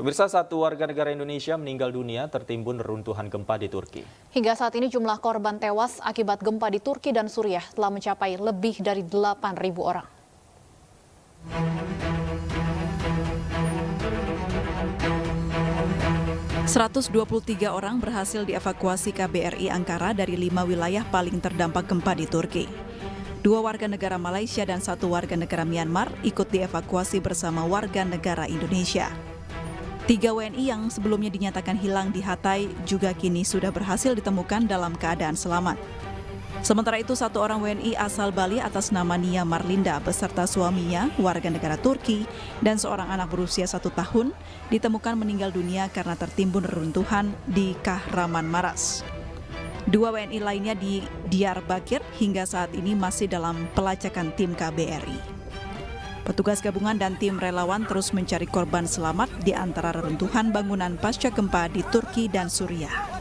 Pemirsa, satu warga negara Indonesia meninggal dunia tertimbun reruntuhan gempa di Turki. Hingga saat ini jumlah korban tewas akibat gempa di Turki dan Suriah telah mencapai lebih dari 8.000 orang. ...123 orang berhasil dievakuasi KBRI Ankara dari 5 wilayah paling terdampak gempa di Turki. 2 warga negara Malaysia dan 1 warga negara Myanmar ikut dievakuasi bersama warga negara Indonesia. 3 WNI yang sebelumnya dinyatakan hilang di Hatay juga kini sudah berhasil ditemukan dalam keadaan selamat. Sementara itu 1 orang WNI asal Bali atas nama Nia Marlinda beserta suaminya, warga negara Turki, dan seorang anak berusia 1 tahun ditemukan meninggal dunia karena tertimbun reruntuhan di Kahramanmaras. 2 WNI lainnya di Diyarbakir hingga saat ini masih dalam pelacakan tim KBRI. Petugas gabungan dan tim relawan terus mencari korban selamat di antara reruntuhan bangunan pasca gempa di Turki dan Suriah.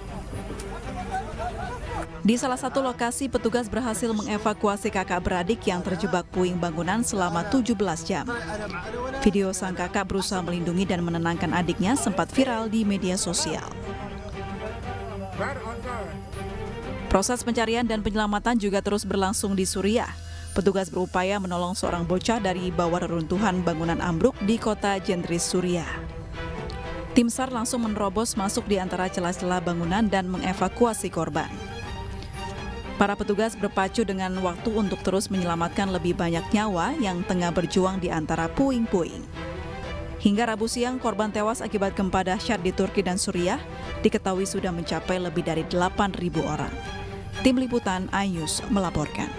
Di salah satu lokasi, petugas berhasil mengevakuasi kakak beradik yang terjebak puing bangunan selama 17 jam. Video sang kakak berusaha melindungi dan menenangkan adiknya sempat viral di media sosial. Proses pencarian dan penyelamatan juga terus berlangsung di Suriah. Petugas berupaya menolong seorang bocah dari bawah reruntuhan bangunan ambruk di kota Jendris, Suriah. Tim SAR langsung menerobos masuk di antara celah-celah bangunan dan mengevakuasi korban. Para petugas berpacu dengan waktu untuk terus menyelamatkan lebih banyak nyawa yang tengah berjuang di antara puing-puing. Hingga Rabu siang, korban tewas akibat gempa dahsyat di Turki dan Suriah diketahui sudah mencapai lebih dari 8.000 orang. Tim Liputan iNews melaporkan.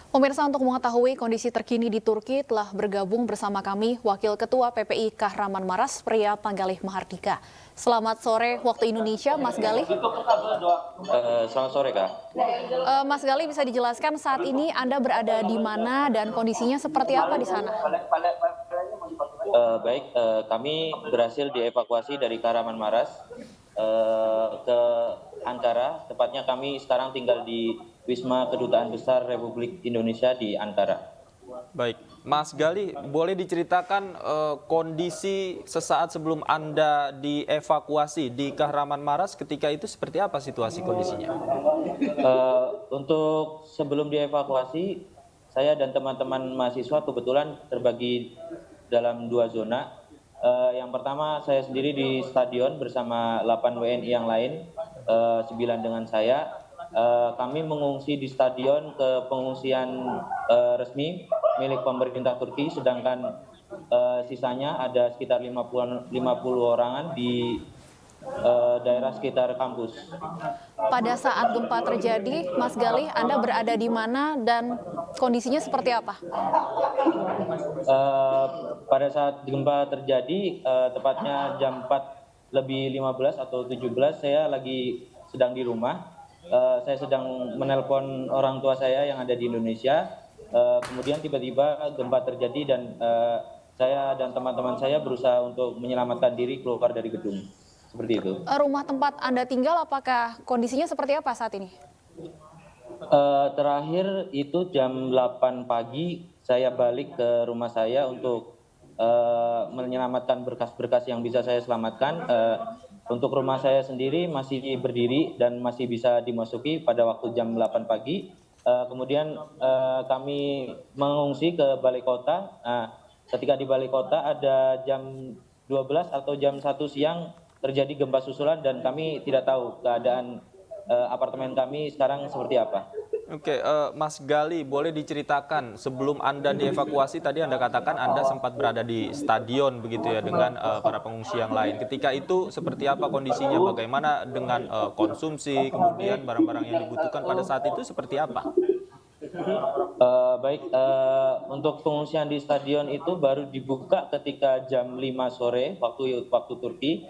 Pemirsa, untuk mengetahui kondisi terkini di Turki telah bergabung bersama kami Wakil Ketua PPI Kahramanmaras, Pria Panggalih Mahardika. Selamat sore waktu Indonesia, Mas Galih. Selamat sore, Kak. Mas Galih, bisa dijelaskan saat ini Anda berada di mana dan kondisinya seperti apa di sana? Kami berhasil dievakuasi dari Kahramanmaras ke Ankara. Tepatnya kami sekarang tinggal di Wisma Kedutaan Besar Republik Indonesia di Ankara. Baik, Mas Galih, boleh diceritakan kondisi sesaat sebelum Anda dievakuasi di Kahramanmaras ketika itu seperti apa situasi kondisinya? Untuk sebelum dievakuasi, saya dan teman-teman mahasiswa kebetulan terbagi dalam 2 zona. Yang pertama, saya sendiri di stadion bersama 8 WNI yang lain, 9 dengan saya. Kami mengungsi di stadion ke pengungsian resmi milik pemerintah Turki, sedangkan sisanya ada sekitar 50 orangan di daerah sekitar kampus. Pada saat gempa terjadi, Mas Galih, Anda berada di mana dan kondisinya seperti apa? Pada saat gempa terjadi, tepatnya jam 4:15 atau 17, saya lagi sedang di rumah. Saya sedang menelpon orang tua saya yang ada di Indonesia. Kemudian tiba-tiba gempa terjadi dan saya dan teman-teman saya berusaha untuk menyelamatkan diri keluar dari gedung. Seperti itu. Rumah tempat Anda tinggal, apakah kondisinya seperti apa saat ini? Terakhir itu jam 8 pagi saya balik ke rumah saya untuk menyelamatkan berkas-berkas yang bisa saya selamatkan. Untuk rumah saya sendiri masih berdiri dan masih bisa dimasuki pada waktu jam 8 pagi. Kemudian kami mengungsi ke balai kota. Ketika di balai kota ada jam 12 atau jam 1 siang terjadi gempa susulan dan kami tidak tahu keadaan apartemen kami sekarang seperti apa. Oke, Mas Galih, boleh diceritakan sebelum Anda dievakuasi, tadi Anda katakan Anda sempat berada di stadion begitu ya dengan para pengungsi yang lain. Ketika itu seperti apa kondisinya? Bagaimana dengan konsumsi, kemudian barang-barang yang dibutuhkan pada saat itu seperti apa? Untuk pengungsian di stadion itu baru dibuka ketika jam 5 sore waktu Turki.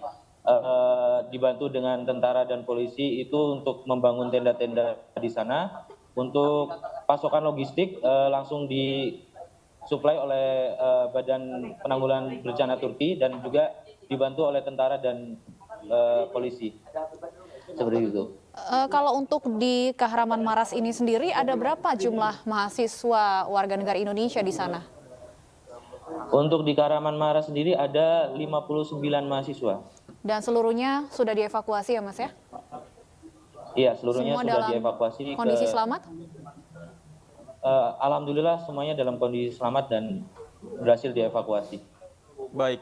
Dibantu dengan tentara dan polisi itu untuk membangun tenda-tenda di sana. Untuk pasokan logistik langsung disuplai oleh Badan Penanggulangan Bencana Turki dan juga dibantu oleh tentara dan polisi. Seperti itu. Kalau untuk di Kahramanmaras ini sendiri ada berapa jumlah mahasiswa warga negara Indonesia di sana? Untuk di Kahraman Maras sendiri ada 59 mahasiswa. Dan seluruhnya sudah dievakuasi ya Mas ya? Iya, seluruhnya Semua sudah dalam dievakuasi kondisi ke selamat? Alhamdulillah semuanya dalam kondisi selamat dan berhasil dievakuasi. Baik,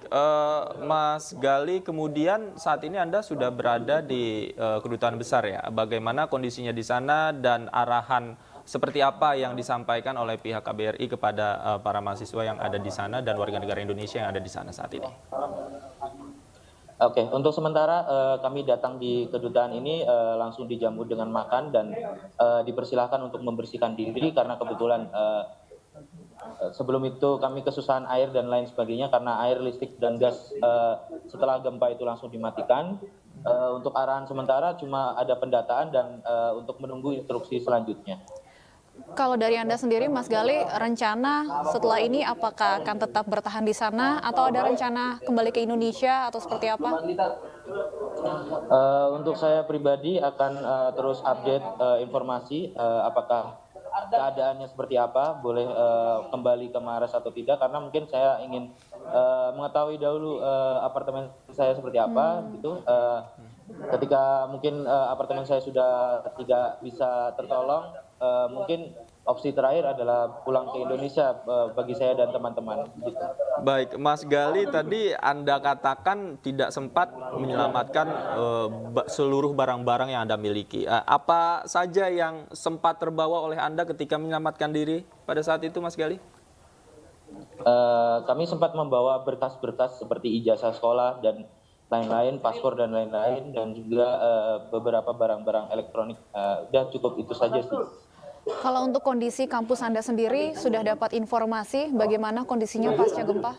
Mas Gali, kemudian saat ini Anda sudah berada di Kedutaan Besar ya. Bagaimana kondisinya di sana dan arahan seperti apa yang disampaikan oleh pihak KBRI kepada para mahasiswa yang ada di sana dan warga negara Indonesia yang ada di sana saat ini? Oke, untuk sementara kami datang di kedutaan ini langsung dijamu dengan makan dan dipersilahkan untuk membersihkan diri karena kebetulan sebelum itu kami kesusahan air dan lain sebagainya karena air, listrik, dan gas setelah gempa itu langsung dimatikan. Untuk arahan sementara cuma ada pendataan dan untuk menunggu instruksi selanjutnya. Kalau dari Anda sendiri, Mas Gali, rencana setelah ini apakah akan tetap bertahan di sana atau ada rencana kembali ke Indonesia atau seperti apa? Untuk saya pribadi akan terus update informasi apakah keadaannya seperti apa, boleh kembali ke Maras atau tidak, karena mungkin saya ingin mengetahui dahulu apartemen saya seperti apa, gitu. Ketika mungkin apartemen saya sudah tidak bisa tertolong, mungkin opsi terakhir adalah pulang ke Indonesia bagi saya dan teman-teman. Gitu. Baik, Mas Gali, tadi Anda katakan tidak sempat menyelamatkan seluruh barang-barang yang Anda miliki. Apa saja yang sempat terbawa oleh Anda ketika menyelamatkan diri pada saat itu, Mas Gali? Kami sempat membawa berkas-berkas seperti ijazah sekolah dan lain-lain, paspor dan lain-lain, dan juga beberapa barang-barang elektronik. Udah cukup itu saja sih. Kalau untuk kondisi kampus Anda sendiri, sudah dapat informasi bagaimana kondisinya pasca gempa?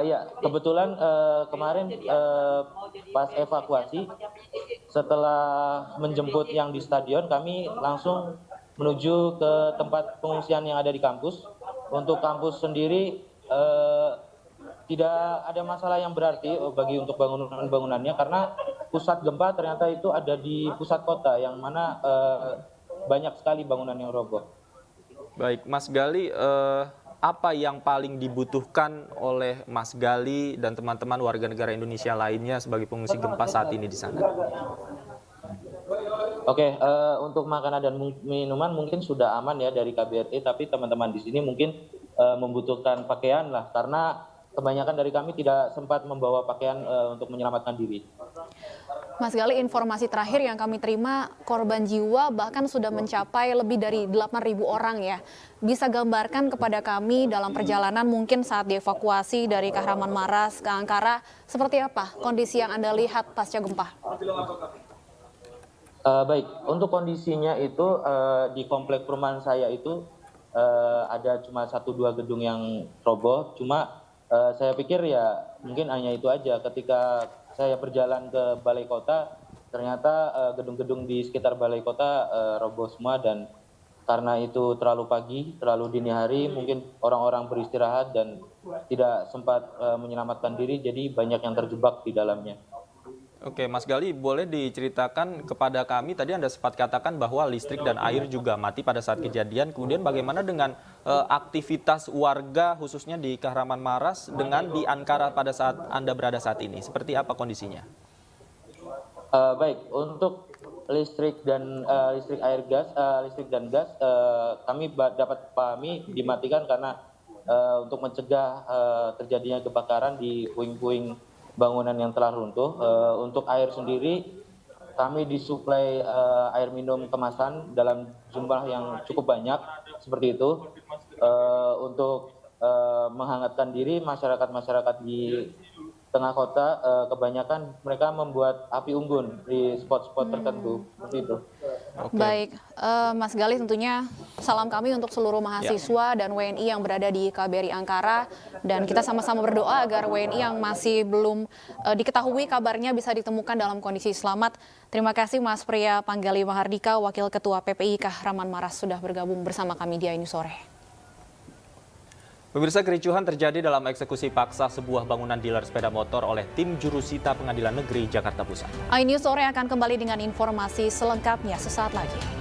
Ya, kebetulan kemarin pas evakuasi, setelah menjemput yang di stadion, kami langsung menuju ke tempat pengungsian yang ada di kampus. Untuk kampus sendiri, tidak ada masalah yang berarti bagi untuk bangunannya karena pusat gempa ternyata itu ada di pusat kota yang mana banyak sekali bangunan yang roboh. Baik, Mas Gali, apa yang paling dibutuhkan oleh Mas Gali dan teman-teman warga negara Indonesia lainnya sebagai pengungsi gempa saat ini di sana? Oke, untuk makanan dan minuman mungkin sudah aman ya dari KBRI, tapi teman-teman di sini mungkin membutuhkan pakaian lah karena kebanyakan dari kami tidak sempat membawa pakaian untuk menyelamatkan diri. Mas Gali, informasi terakhir yang kami terima, korban jiwa bahkan sudah mencapai lebih dari 8.000 orang ya. Bisa gambarkan kepada kami dalam perjalanan mungkin saat dievakuasi dari Kahraman Maras ke Ankara, seperti apa kondisi yang Anda lihat pasca gempa? Baik, untuk kondisinya itu di komplek perumahan saya itu ada cuma 1-2 gedung yang roboh, cuma saya pikir ya mungkin hanya itu aja. Ketika saya berjalan ke balai kota, ternyata gedung-gedung di sekitar balai kota roboh semua dan karena itu terlalu pagi, terlalu dini hari, mungkin orang-orang beristirahat dan tidak sempat menyelamatkan diri, jadi banyak yang terjebak di dalamnya. Oke, Mas Gali, boleh diceritakan kepada kami, tadi Anda sempat katakan bahwa listrik dan air juga mati pada saat kejadian, kemudian bagaimana dengan aktivitas warga khususnya di Kahraman Maras dengan di Ankara pada saat Anda berada saat ini, seperti apa kondisinya? Baik, untuk listrik dan listrik dan gas kami dapat pahami dimatikan karena untuk mencegah terjadinya kebakaran di puing-puing bangunan yang telah runtuh. Untuk air sendiri kami disuplai air minum kemasan dalam jumlah yang cukup banyak seperti itu. Untuk menghangatkan diri, masyarakat di tengah kota kebanyakan mereka membuat api unggun di spot-spot tertentu seperti itu. Oke. Baik, Mas Gali, tentunya salam kami untuk seluruh mahasiswa dan WNI yang berada di KBRI Ankara, dan kita sama-sama berdoa agar WNI yang masih belum diketahui kabarnya bisa ditemukan dalam kondisi selamat. Terima kasih Mas Priya Panggali Mahardika, Wakil Ketua PPI Kahraman Maras, sudah bergabung bersama kami di Ainu Sore. Pemirsa, kericuhan terjadi dalam eksekusi paksa sebuah bangunan dealer sepeda motor oleh tim jurusita Pengadilan Negeri Jakarta Pusat. Ainu Sore akan kembali dengan informasi selengkapnya sesaat lagi.